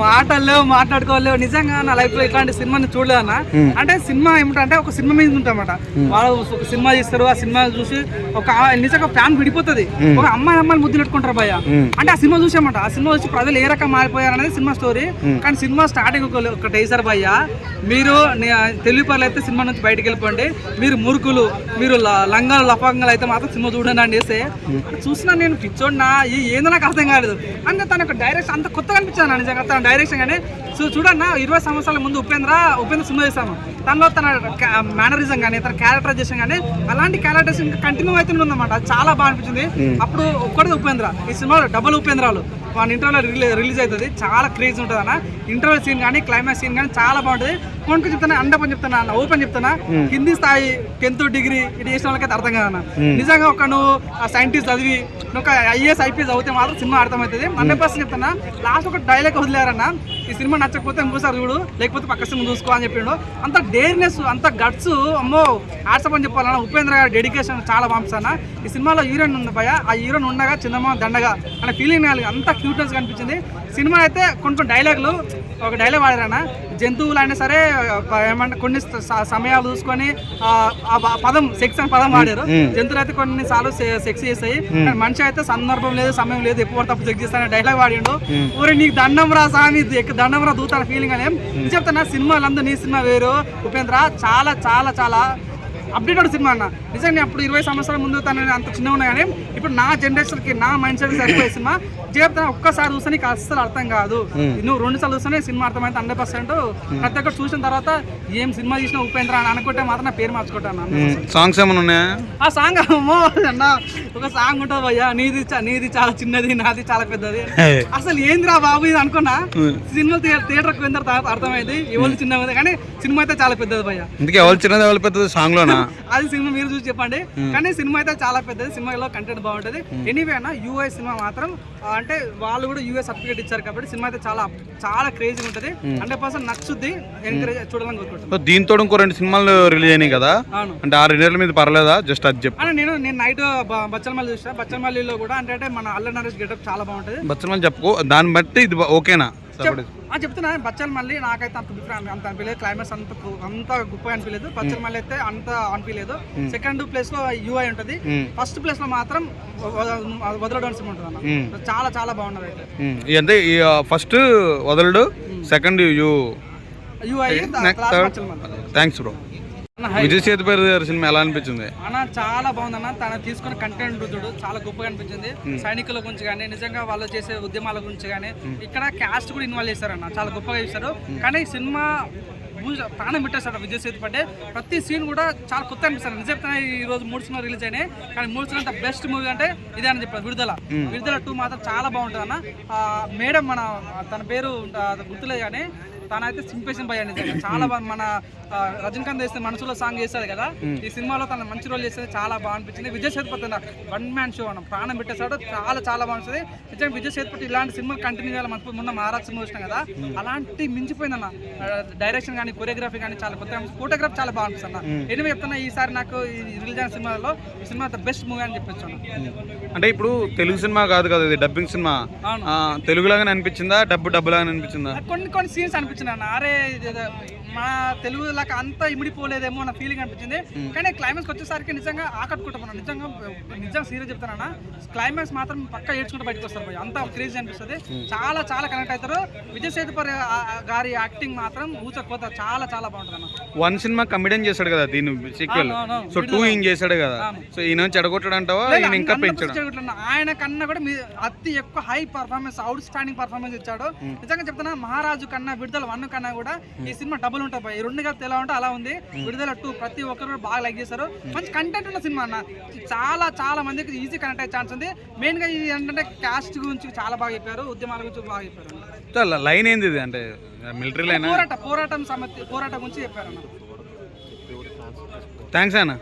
మాటలేవు మాట్లాడుకోలేవు. నిజంగా నా లైఫ్ లో ఇట్లాంటి సినిమాని చూడలేదన్న. అంటే సినిమా ఏమిటంటే ఒక సినిమా మీద ఉంటామట, వాళ్ళు ఒక సినిమా తీస్తారు, ఆ సినిమా చూసి ఒక నిజంగా ఫ్యాన్ విడిపోతుంది, ఒక అమ్మాయిలు ముద్దులు పెట్టుకుంటారు భయ్య. అంటే ఆ సినిమా చూసామట, ఆ సినిమా చూసి ప్రజలు ఏ రకం మారిపోయారు అనేది సినిమా స్టోరీ. కానీ సినిమా స్టార్టింగ్ ఒకటి వేసారు భయ్య, మీరు తెలుగు పనులు అయితే సినిమా నుంచి బయటకు వెళ్ళిపోండి, మీరు మురుకులు మీరు లంగాలు లఫంగాలు అయితే మాత్రం సినిమా చూడండి అని చేస్తే చూసినా నేను పిచ్చోడినా ఏందో నాకు అర్థం కాలేదు. అంటే తన యొక్క డైరెక్షన్ అంత కొత్తగా అనిపించాను నిజంగా తన డైరెక్షన్. కానీ చూడన్న 20 సంవత్సరాల ముందు ఉపేంద్ర సినిమా చేశాము, తనలో తన మేనరిజం కానీ తన క్యారెక్టరైజేషన్ కానీ అలాంటి క్యారెక్టరైజేషన్ కంటిన్యూ అవుతూనే ఉందన్నమాట. అది చాలా బాగా అనిపించింది. అప్పుడు ఒక్కడే ఉపేంద్ర, ఈ సినిమా డబుల్ ఉపేంద్రాలు వన్ ఇంటర్వ్యూలో రిలీజ్ అవుతుంది, చాలా క్రేజ్ ఉంటుంది అన్న. ఇంటర్వ్యూ సీన్ కానీ క్లైమాక్స్ సీన్ కానీ చాలా బాగుంటుంది. కొన్ని చెప్తాను, అండపని చెప్తాను అన్న, ఓపెన్ చెప్తానా, హిందీ స్థాయి 10th డిగ్రీ ఇది చేసిన వాళ్ళకైతే అర్థం కాదన్న. నిజంగా ఒక నువ్వు సైంటిస్ట్ చదివి నువ్వు ఒక IAS IPS అవుతే మాత్రం సినిమా అర్థమవుతుంది. 100% చెప్తానా. లాస్ట్ ఒక డైలాగ్ వదిలేరన్న, ఈ సినిమా నచ్చకపోతే ఇంకోసారి చూడు, లేకపోతే పక్క సినిమా చూసుకో అని చెప్పిండు. అంత డేర్నెస్, అంత గట్స్, అమ్మో ఆర్ట్సప్ అని చెప్పాలన్న. ఉపేంద్ర గారి డెడికేషన్ చాలా పంపిస్తాను. ఈ సినిమాలో హీరోయిన్ ఉంది భయ, ఆ హీరోయిన్ ఉండగా చిన్నమ్మ దండగా అనే ఫీలింగ్ అంత క్యూట్నెస్ కనిపించింది. సినిమా అయితే కొన్ని డైలాగులు, ఒక డైలాగ్ వాడారన్న, జంతువులు అయినా సరే ఏమన్నా కొన్ని సమయాలు చూసుకొని ఆ పదం సెక్స్ అని పదం వాడారు. జంతువులు అయితే కొన్నిసార్లు సెక్స్ చేస్తాయి, మనిషి అయితే సందర్భం లేదు సమయం లేదు ఎప్పుడు తప్పు సెక్స్ చేస్తాను డైలాగ్ వాడిండు. ఊరే నీకు దండం రా స్వామి, దండం రా దూతాల ఫీలింగ్ అని చెప్తున్నా. సినిమాలందరూ నీ సినిమా వేరు ఉపేంద్ర, చాలా చాలా చాలా అప్డేటెడ్ సినిమా అన్న. నిజంగా అప్పుడు 20 సంవత్సరాల ముందు తను అంత చిన్నగా ఉన్నా కానీ ఇప్పుడు నా జనరేషన్కి నా మైండ్ సెట్ సరిపోయే సినిమా. చెప్తాను, ఒక్కసారి చూస్తే నీకు అస్సలు అర్థం కాదు, నువ్వు 2 సార్లు చూస్తేనే సినిమా అర్థమైతే 100%. ప్రతి ఒక్కరు చూసిన తర్వాత ఏం సినిమా చేసిన ఉపేంద్ర అని అనుకుంటే మాత్రం నా పేరు మార్చుకుంటాను. సాంగ్స్ ఏమైనా ఉన్నాయా? ఆ సాంగ్ అమ్మో అన్న, ఒక సాంగ్ ఉంటుంది భయ్యా, నీది చాలా చిన్నది నాది చాలా పెద్దది. అసలు ఏందిరా బాబు ఇది అనుకున్నా. సినిమా థియేటర్కి పోయిన తర్వాత అర్థమైంది ఎవరు చిన్నది, కానీ సినిమా అయితే చాలా పెద్దది భయ్యా. ఎవరు చిన్నది ఎవరు పెద్దది సాంగ్ లోనా? అది సినిమా మీరు చూసి చెప్పండి. కానీ సినిమా అయితే చాలా పెద్దది, సినిమాలో కంటెంట్ బాగుంటుంది. ఎనీవే అన్న, యూఐ సినిమా మాత్రం అంటే వాళ్ళు కూడా యూఏ సర్టిఫికేట్ ఇచ్చారు కాబట్టి సినిమా అయితే చాలా చాలా క్రేజీ ఉంటుంది. 100% నచ్చుద్ది, ఎంకరేజ్ చూడాలని కోరుకుంటున్నాను. దీంతో ఇంకో 2 సినిమాలు రిలీజ్ అయినాయి కదా, అంటే ఆ 2 మీద పర్లేదా? జస్ట్ అది చెప్పి నేను నైట్ బచ్చలమల్లి చూసా. బచ్చలమల్లిలో కూడా అంటే మన అల్లరి నరేష్ గెటప్ చాలా బాగుంటుంది. బచ్చలమల్లి చెప్పుకో, దాన్ని బట్టి ఇది ఓకేనా చెప్తున్నా. బచ్చలమల్లి నాకైతే అంత డిఫరెంట్ అంత అనిపించలేదు, క్లైమాక్స్ అంత గొప్పగా అనిపించలేదు. బచ్చలమల్లి అయితే అంత అనిపించలేదు. సెకండ్ ప్లేస్ లో యూఐ ఉంటుంది, ఫస్ట్ ప్లేస్ లో మాత్రం వదలడం సినిమా ఉంటుంది అన్న. చాలా చాలా బాగున్నది అయితే. అంటే ఫస్ట్ వదలడు, సెకండ్ యూఐ, థ్యాంక్స్ బ్రో. విజయ్ సేతుపతి గారి సినిమా ఎలా అనిపించింది అన్న? చాలా బాగుందన్న. తను తీసుకున్న కంటెంట్ చూడు చాలా గొప్పగా అనిపించింది. సైనికుల గురించి కానీ నిజంగా వాళ్ళు చేసే ఉద్యమాల గురించి కానీ ఇక్కడ క్యాస్ట్ కూడా ఇన్వాల్వ్ చేశారన్న, చాలా గొప్పగా చేశారు. కానీ సినిమా ప్రాణం పెట్టేస్తాడు విజయ్ సేతుపతి. ప్రతి సీన్ కూడా చాలా కొత్త అనిపిస్తారు. నిజం చెప్తాను, ఈ రోజు 3 సినిమాలు రిలీజ్ అయినాయి, కానీ 3 సినిమా బెస్ట్ మూవీ అంటే ఇదే అని చెప్పారు. విడుదల 2 మాత్రం చాలా బాగుంటుంది అన్న. మేడం తన పేరు గుర్తులేదు కానీ తనైతే సింపేషన్ భయ నిజంగా చాలా బాగా. మన రజనీకాంత్ చేస్తే మనసులో సాంగ్ చేస్తుంది కదా, ఈ సినిమాలో తన మంచి రోల్ చేస్తే చాలా బాగా అనిపించింది. విజయ్ సేతుపతి 1 మ్యాన్ షో అన్న, ప్రాణం పెట్టేశాడు, చాలా చాలా బాగుంటుంది. నిజంగా విజయ్ సేతుపతి ఇలాంటి సినిమాలు కంటిన్యూ చేయాలి. మనకు మొన్న మహారాజ్ సినిమా చూసినాం కదా, అలాంటి మించిపోయిందన్న. డైరెక్షన్ కానీ కొరియోగ్రఫీ కానీ చాలా కొత్త, ఫోటోగ్రఫీ చాలా బాగా అనిపిస్తుంది అన్న. ఎనివే చెప్తున్నా, ఈసారి నాకు రిలీజ్ అయిన సినిమాలో ఈ సినిమా బెస్ట్ మూవీ అని చెప్పొచ్చు. అంటే ఇప్పుడు తెలుగు సినిమా కాదు కదా, ఇది డబ్బింగ్ సినిమా. తెలుగులాగానే అనిపించిందా, డబ్బులాగానే అనిపించిందా? కొన్ని సీన్స్ అనిపించింది అన్న, అరే మన తెలుగు లాగా అంతా ఇమిడిపోలేదేమో అన్న ఫీలింగ్ అనిపించింది. కానీ క్లైమాక్స్ వచ్చేసరికి నిజంగా ఆకట్టుకుంటాం. నిజంగా సీరియస్ చెప్తానన్నా, క్లైమాక్స్ మాత్రం పక్కా ఏడ్చుకుంటూ బయటకు వస్తారు, అంత క్రేజీ అనిపిస్తుంది. చాలా చాలా కనెక్ట్ అవుతారు. విజయ్ సేతుపతి గారి యాక్టింగ్ మాత్రం ఊచకపోతే చాలా చాలా బాగుంటుంది అన్న. 1 సినిమా కమిడియన్ చేశాడు కదా, దీని సీక్వెల్. సో 2 ఈయన చేశాడు కదా, సో ఈయన చెడగొట్టాడు అంటావా, ఈయన ఇంకా పెంచాడు? ఆయన కన్నా కూడా అతి ఎక్కువ high performance, out standing performance ఇచ్చాడు. నిజంగా చెప్తున్నా, మహారాజు కన్నా విడుదల 1 కన్నా కూడా ఈ సినిమా డబుల్ ఉంటుంది. ఈ 2 కలిపి ఎలా ఉంటే అలా ఉంది. విడుదల 2 ప్రతి ఒక్కరు బాగా లైక్ చేశారు. మంచి కంటెంట్ ఉన్న సినిమా అన్న, చాలా చాలా మందికి ఈజీ కనెక్ట్ అయ్యే ఛాన్స్ ఉంది. మెయిన్ గా ఇది ఏంటంటే క్యాస్ట్ గురించి చాలా బాగా చెప్పారు, ఉద్యమాల గురించి బాగా చెప్పారు. లైన్ ఏంది అంటే మిలిటరీ లైన్, పోరాటం గురించి చెప్పారు అన్న. థ్యాంక్స్ అన్న.